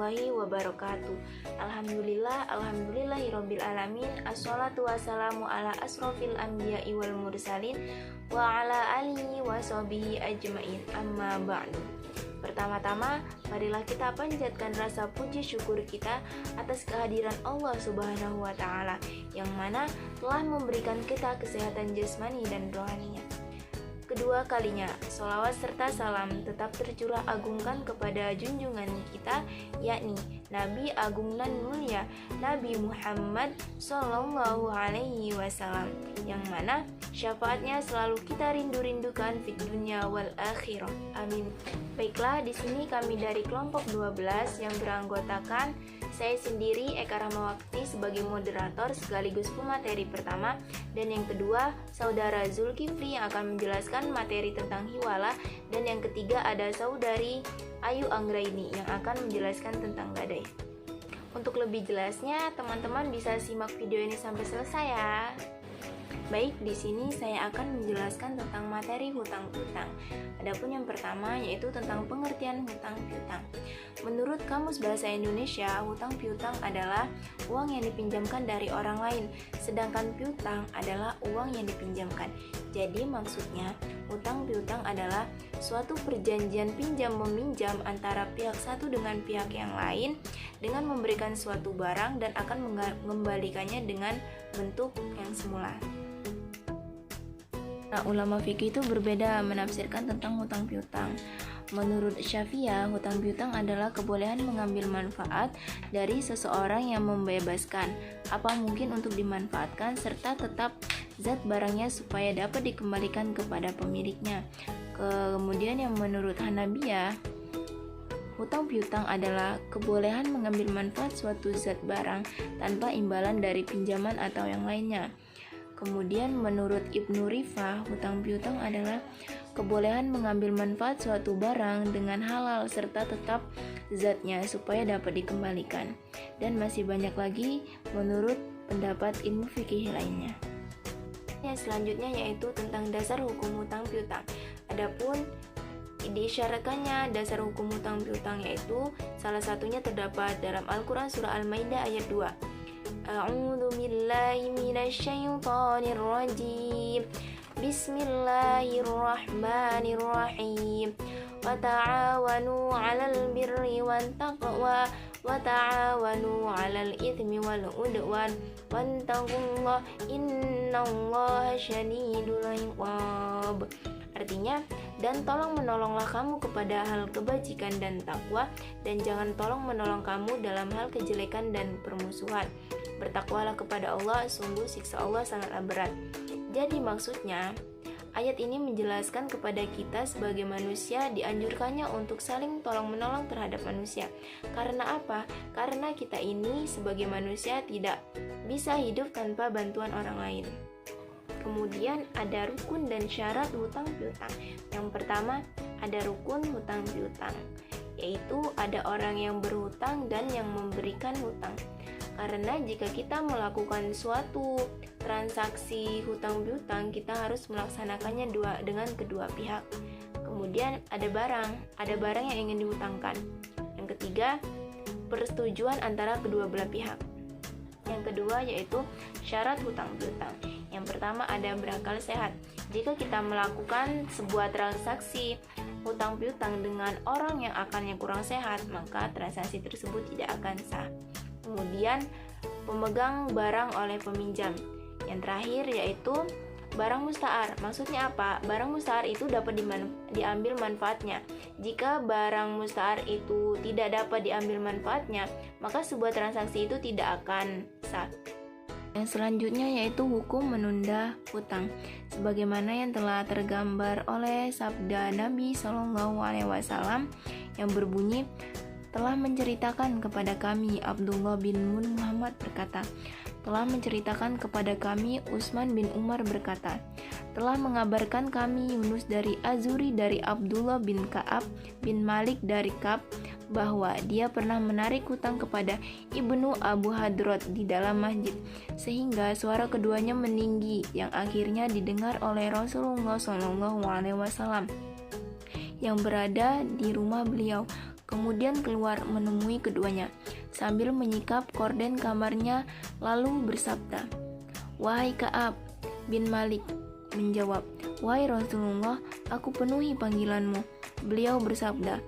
warahmatullahi wabarakatuh. Alhamdulillahirabbil alamin. Assalatu wassalamu ala asrofil anbiya'i wal mursalin wa ala alihi wa sahbihi ajmain. Amma ba'du. Pertama-tama, marilah kita panjatkan rasa puji syukur kita atas kehadiran Allah Subhanahu wa Ta'ala, yang mana telah memberikan kita kesehatan jasmani dan rohaninya. Kedua kalinya, sholawat serta salam tetap tercurah agungkan kepada junjungan kita, yakni Nabi Agung dan Mulia Nabi Muhammad Sallallahu Alaihi Wasallam, yang mana syafaatnya selalu kita rindu-rindukan di dunia wal akhirah. Amin. Baiklah, di sini kami dari kelompok 12 yang beranggotakan saya sendiri, Eka Rahmawakti, sebagai moderator sekaligus pemateri pertama, dan yang kedua, Saudara Zulkifli yang akan menjelaskan materi tentang hiwala, dan yang ketiga ada Saudari Ayu Anggraini yang akan menjelaskan tentang gadai. Untuk lebih jelasnya, teman-teman bisa simak video ini sampai selesai ya. Baik, di sini saya akan menjelaskan tentang materi hutang piutang. Adapun yang pertama yaitu tentang pengertian hutang piutang. Menurut Kamus Bahasa Indonesia, hutang piutang adalah uang yang dipinjamkan dari orang lain, sedangkan piutang adalah uang yang dipinjamkan. Jadi maksudnya, hutang piutang adalah suatu perjanjian pinjam-meminjam antara pihak satu dengan pihak yang lain dengan memberikan suatu barang dan akan mengembalikannya dengan bentuk yang semula. Nah, ulama fikih itu berbeda menafsirkan tentang hutang piutang. Menurut Syafi'iyah, hutang piutang adalah kebolehan mengambil manfaat dari seseorang yang membebaskan apa mungkin untuk dimanfaatkan serta tetap zat barangnya supaya dapat dikembalikan kepada pemiliknya. Kemudian yang menurut Hanabiyah, hutang piutang adalah kebolehan mengambil manfaat suatu zat barang tanpa imbalan dari pinjaman atau yang lainnya. Kemudian menurut Ibnu Rifah, hutang piutang adalah kebolehan mengambil manfaat suatu barang dengan halal serta tetap zatnya supaya dapat dikembalikan. Dan masih banyak lagi menurut pendapat ilmu fikih lainnya. Yang selanjutnya yaitu tentang dasar hukum hutang piutang. Adapun diisyaratkannya dasar hukum hutang piutang yaitu salah satunya terdapat dalam Al-Quran surah Al-Maidah ayat 2. A'udzu billahi minasyaitonir rajim. Bismillahirrahmanirrahim. Wa ta'awanu 'alal birri wan taqwa wa ta'awanu 'alal itsmi wal 'udwan wattaqullaha innallaha syadidul 'iqab. Artinya, dan tolong menolonglah kamu kepada hal kebajikan dan takwa, dan jangan tolong menolong kamu dalam hal kejelekan dan permusuhan. Bertakwalah kepada Allah, sungguh siksa Allah sangatlah berat. Jadi maksudnya, ayat ini menjelaskan kepada kita sebagai manusia dianjurkannya untuk saling tolong-menolong terhadap manusia. Karena apa? Karena kita ini sebagai manusia tidak bisa hidup tanpa bantuan orang lain. Kemudian ada rukun dan syarat hutang piutang. Yang pertama, ada rukun hutang piutang, yaitu ada orang yang berhutang dan yang memberikan hutang. Karena jika kita melakukan suatu transaksi hutang piutang, kita harus melaksanakannya dengan kedua pihak. Kemudian ada barang yang ingin dihutangkan. Yang ketiga, persetujuan antara kedua belah pihak. Yang kedua yaitu syarat hutang piutang. Yang pertama ada berakal sehat. Jika kita melakukan sebuah transaksi hutang piutang dengan orang yang akalnya kurang sehat, maka transaksi tersebut tidak akan sah. Kemudian pemegang barang oleh peminjam. Yang terakhir yaitu barang musta'ar. Maksudnya apa? Barang musta'ar itu dapat diambil manfaatnya. Jika barang musta'ar itu tidak dapat diambil manfaatnya, maka sebuah transaksi itu tidak akan sah. Yang selanjutnya yaitu hukum menunda hutang, sebagaimana yang telah tergambar oleh sabda Nabi Shallallahu Alaihi Wasallam yang berbunyi, telah menceritakan kepada kami Abdullah bin Muhammad berkata, telah menceritakan kepada kami Utsman bin Umar berkata, telah mengabarkan kami Yunus dari Azuri dari Abdullah bin Ka'ab bin Malik dari Ka'ab bahwa dia pernah menarik hutang kepada Ibnu Abu Hadrat di dalam masjid, sehingga suara keduanya meninggi yang akhirnya didengar oleh Rasulullah SAW yang berada di rumah beliau. kemudian keluar menemui keduanya sambil menyikap korden kamarnya lalu bersabda, "Wahai Ka'ab bin Malik," menjawab, "Wahai Rasulullah, aku penuhi panggilanmu." Beliau bersabda,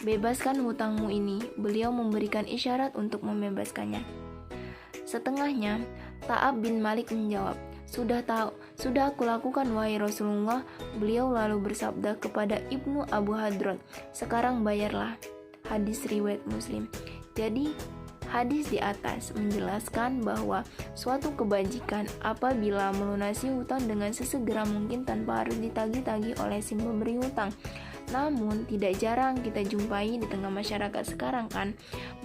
"Bebaskan hutangmu ini." Beliau memberikan isyarat untuk membebaskannya. Setengahnya, Ka'ab bin Malik menjawab, "Sudah aku lakukan wahai Rasulullah." Beliau lalu bersabda kepada Ibnu Abu Hadrat, "Sekarang bayarlah." Hadis riwayat Muslim. Jadi, hadis di atas menjelaskan bahwa suatu kebajikan apabila melunasi hutang dengan sesegera mungkin tanpa harus ditagih-tagih oleh si pemberi hutang. Namun, tidak jarang kita jumpai di tengah masyarakat sekarang kan,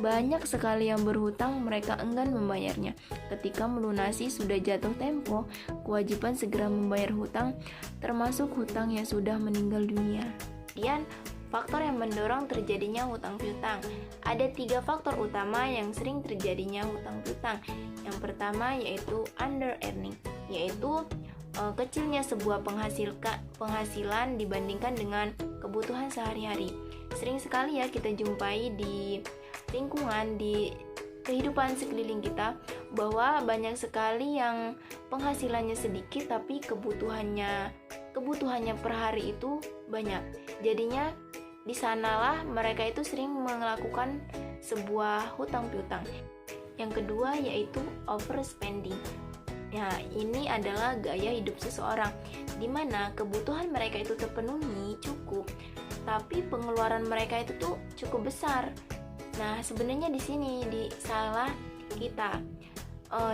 banyak sekali yang berhutang mereka enggan membayarnya. Ketika melunasi sudah jatuh tempo, kewajiban segera membayar hutang, termasuk hutang yang sudah meninggal dunia. Kemudian, faktor yang mendorong terjadinya hutang piutang. Ada 3 faktor utama yang sering terjadinya hutang piutang. Yang pertama yaitu under earning, yaitu kecilnya sebuah penghasilan dibandingkan dengan kebutuhan sehari-hari. Sering sekali ya kita jumpai di lingkungan, di kehidupan sekeliling kita, bahwa banyak sekali yang penghasilannya sedikit tapi kebutuhannya per hari itu banyak. Jadinya di sanalah mereka itu sering melakukan sebuah hutang piutang. Yang kedua yaitu overspending. Ya, ini adalah gaya hidup seseorang di mana kebutuhan mereka itu terpenuhi cukup, tapi pengeluaran mereka itu tuh cukup besar. Nah, sebenarnya di sini salah kita.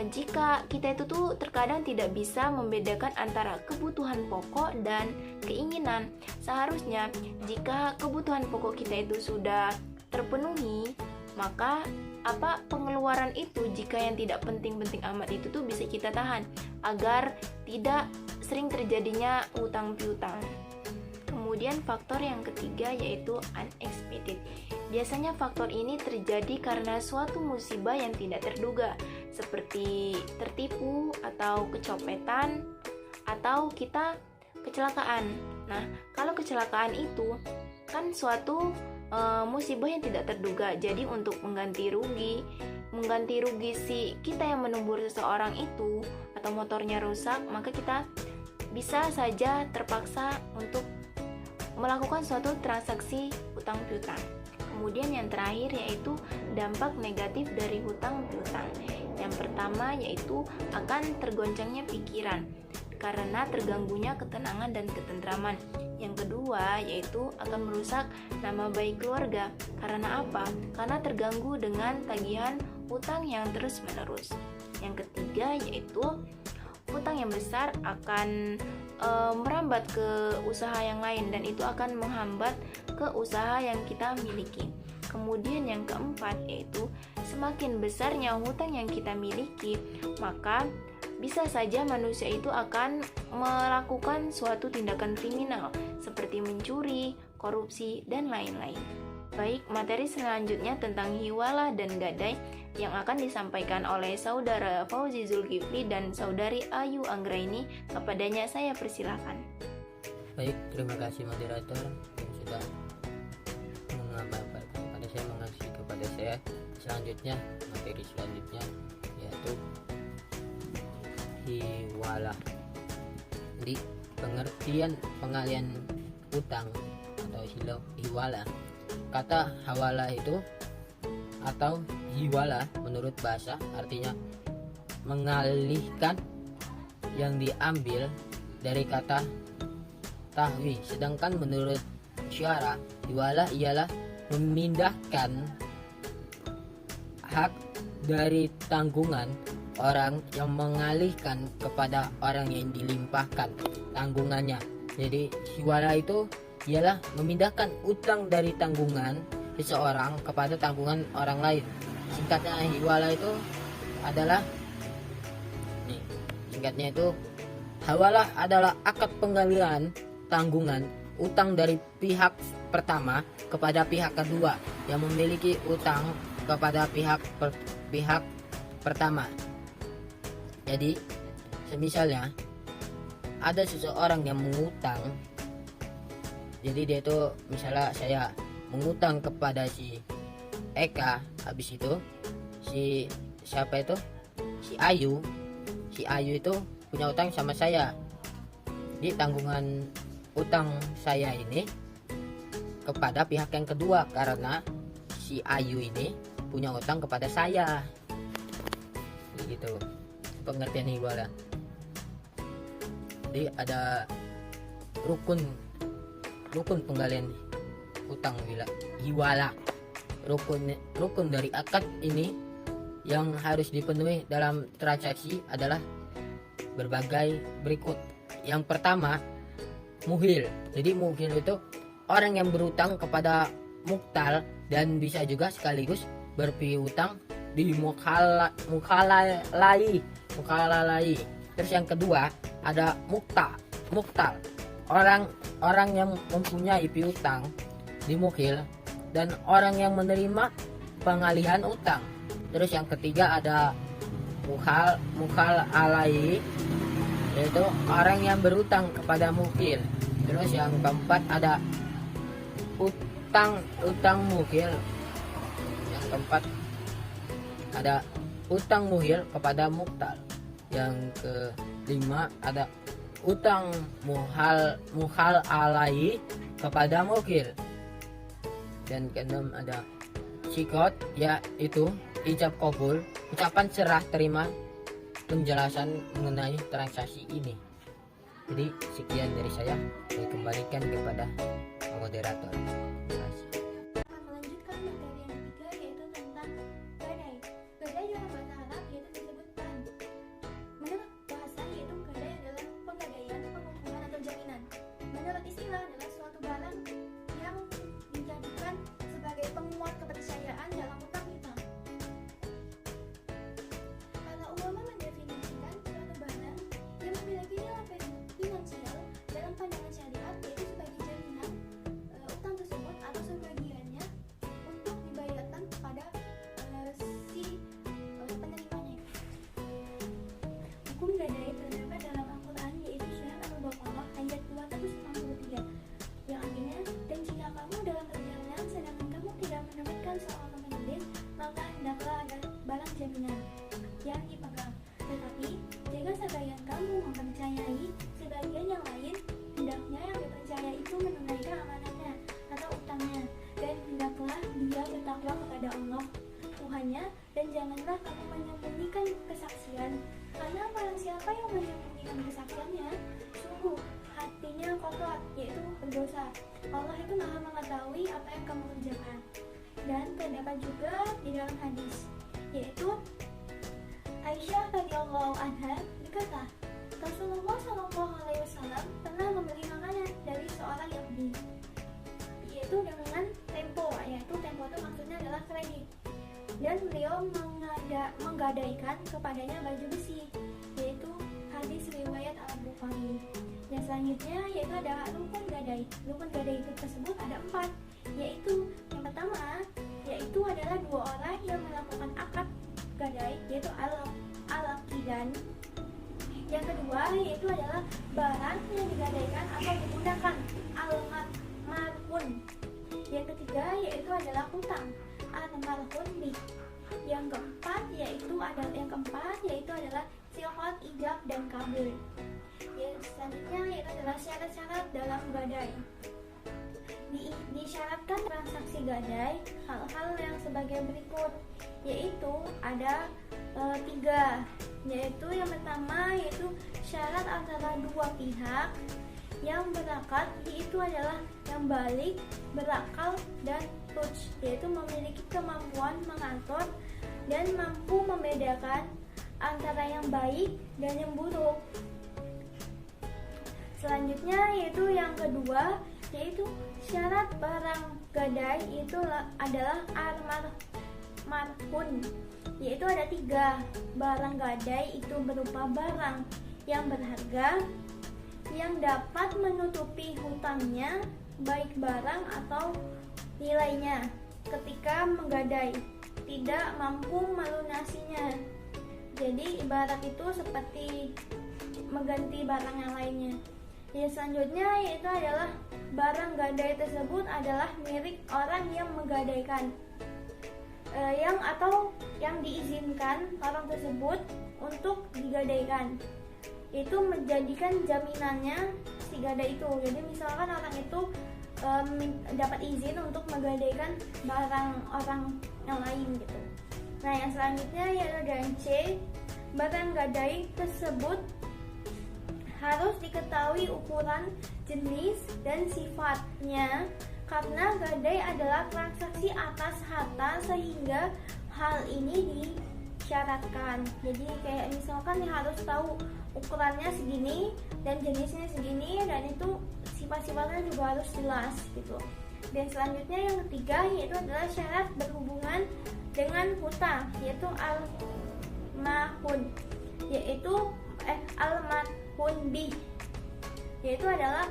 Jika kita itu tuh terkadang tidak bisa membedakan antara kebutuhan pokok dan keinginan. Seharusnya jika kebutuhan pokok kita itu sudah terpenuhi, maka pengeluaran itu jika yang tidak penting-penting amat itu tuh bisa kita tahan agar tidak sering terjadinya utang piutang. Kemudian faktor yang ketiga yaitu unexpected. Biasanya faktor ini terjadi karena suatu musibah yang tidak terduga, seperti tertipu atau kecopetan atau kita kecelakaan. Nah, kalau kecelakaan itu kan suatu musibah yang tidak terduga. Jadi untuk mengganti rugi si kita yang menubur seseorang itu atau motornya rusak, maka kita bisa saja terpaksa untuk melakukan suatu transaksi hutang piutang. Kemudian yang terakhir yaitu dampak negatif dari hutang piutang. Yang pertama yaitu akan tergoncangnya pikiran karena terganggunya ketenangan dan ketentraman. Yang kedua yaitu akan merusak nama baik keluarga. Karena apa? Karena terganggu dengan tagihan hutang yang terus-menerus. Yang ketiga yaitu hutang yang besar akan merambat ke usaha yang lain dan itu akan menghambat ke usaha yang kita miliki. Kemudian yang keempat yaitu semakin besarnya hutang yang kita miliki, maka bisa saja manusia itu akan melakukan suatu tindakan kriminal seperti mencuri, korupsi, dan lain-lain. Baik, materi selanjutnya tentang hiwalah dan gadai yang akan disampaikan oleh Saudara Fauzi Zulkifli dan Saudari Ayu Anggraini. Kepadanya saya persilakan. Baik, terima kasih moderator yang sudah mengabarkan kepada saya, mengasih kepada saya. Selanjutnya, materi selanjutnya yaitu hiwalah. Jadi pengertian pengalian utang atau hiwalah. Kata hawala itu atau hiwala menurut bahasa artinya mengalihkan yang diambil dari kata tahwi. Sedangkan menurut syara, hiwala ialah memindahkan hak dari tanggungan orang yang mengalihkan kepada orang yang dilimpahkan tanggungannya. Jadi hiwala itu ialah memindahkan utang dari tanggungan seseorang kepada tanggungan orang lain. Singkatnya hiwala itu adalah singkatnya itu hawalah adalah akad pengalihan tanggungan utang dari pihak pertama kepada pihak kedua yang memiliki utang kepada pihak pertama. Jadi semisalnya ada seseorang yang mengutang. Jadi dia itu misalnya saya mengutang kepada si Eka. Habis itu si siapa itu, si Ayu itu punya utang sama saya. Jadi tanggungan utang saya ini kepada pihak yang kedua karena si Ayu ini punya utang kepada saya. Gitu pengertian hiwala. Jadi ada rukun penggalian utang hiwala. Rukun dari akad ini yang harus dipenuhi dalam transaksi adalah berbagai berikut. Yang pertama, muhil. Jadi muhil itu orang yang berutang kepada muktal dan bisa juga sekaligus berpiutang di mukhalalai. Terus yang kedua ada muktal. Orang yang mempunyai piutang di mukhil dan orang yang menerima pengalihan utang. Terus yang ketiga ada mukhalalai, yaitu orang yang berutang kepada mukhil. Terus yang keempat ada utang mukhil. Yang keempat ada utang muhil kepada muktal. Yang kelima ada utang muhal alai kepada mukhil. Dan keenam ada sikot, yaitu ijab kabul, ucapan serah terima penjelasan mengenai transaksi ini. Jadi sekian dari saya kembalikan kepada moderator. Terima kasih. Melanjutkan materi yang ketiga, yaitu tentang gadai. Gadai dalam bahasa Arab yaitu disebutkan. Menurut bahasa yaitu gadai adalah penggadaian, pengukuran atau jaminan. Menurut istilah adalah suatu barang yang dijadikan sebagai penguat kepercayaan dalam utang piutang. Para ulama mendefinisikan suatu barang yang memiliki nilai finansial dalam pandangan syariat yaitu sebagai jaminan utang tersebut atau sebagiannya untuk dibayarkan kepada si penerimanya. Hukum gadai terdapat dalam Al-Quran yaitu surat Al-Baqarah ayat 263 yang artinya, dan jika kamu dalam perjalanan sedangkan kamu tidak mendapatkan seorang penulis, maka hendaklah ada barang jaminan yang dipegang. Tetapi jika sebagian kamu mempercayai sebagian yang lain, hendaknya yang dipercaya itu menunaikan amanahnya atau utangnya, dan hendaklah dia bertakwa kepada Allah Tuhannya, dan janganlah kamu menyembunyikan kesaksian, karena barang siapa yang menyembunyikan kesaksiannya, sungguh hatinya kotor, yaitu berdosa. Allah itu maha mengetahui apa yang kamu kerjakan. Dan terdapat juga di dalam hadis, yaitu Aisyah radhiyallahu anha berkata, Rasulullah SAW pernah membeli makanan dari seorang Yahudi, yaitu dengan tempo, yaitu tempo itu maksudnya adalah kredit. Dan beliau menggadaikan kepadanya baju besi, yaitu hadis riwayat Al-Bukhari. Yang selanjutnya yaitu ada rukun gadai. Rukun gadai itu tersebut ada 4, yaitu yang pertama yaitu adalah 2 orang yang melakukan akad gadai, yaitu al-aqidan. Yang kedua yaitu adalah barang yang digadaikan atau digunakan, al-marhun. Yang ketiga yaitu adalah utang, al-marhun bih. Yang keempat yaitu adalah silhot, ijab, dan kabul. Yang selanjutnya yaitu adalah syarat-syarat dalam gadai. Disyaratkan transaksi gadai hal-hal yang sebagai berikut, yaitu ada 3, yaitu yang pertama yaitu syarat antara dua pihak yang berakad, yaitu adalah yang balik, berakal, dan tuj, yaitu memiliki kemampuan mengatur dan mampu membedakan antara yang baik dan yang buruk. Selanjutnya yaitu yang kedua, yaitu syarat barang gadai itu adalah marhun, yaitu ada 3. Barang gadai itu berupa barang yang berharga yang dapat menutupi hutangnya, baik barang atau nilainya, ketika menggadai tidak mampu melunasinya. Jadi ibarat itu seperti mengganti barang yang lainnya. Yang selanjutnya yaitu adalah barang gadai tersebut adalah milik orang yang menggadaikan, yang diizinkan orang tersebut untuk digadaikan. Itu menjadikan jaminannya si gadai itu. Jadi misalkan orang itu dapat izin untuk menggadaikan barang orang yang lain gitu. Nah, yang selanjutnya yaitu dengan C, barang gadai tersebut harus diketahui ukuran, jenis, dan sifatnya karena gadai adalah transaksi atas harta sehingga hal ini disyaratkan. Jadi kayak misalkan harus tahu ukurannya segini dan jenisnya segini, dan itu sifat-sifatnya juga harus jelas gitu. Dan selanjutnya yang ketiga yaitu adalah syarat berhubungan dengan hutang, yaitu al-mahun, yaitu adalah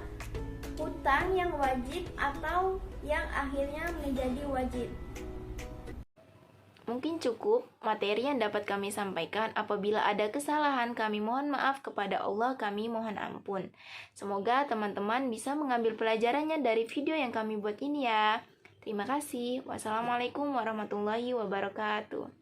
hutang yang wajib atau yang akhirnya menjadi wajib. Mungkin cukup materi yang dapat kami sampaikan. Apabila ada kesalahan, kami mohon maaf. Kepada Allah kami mohon ampun. Semoga teman-teman bisa mengambil pelajarannya dari video yang kami buat ini ya. Terima kasih. Wassalamualaikum warahmatullahi wabarakatuh.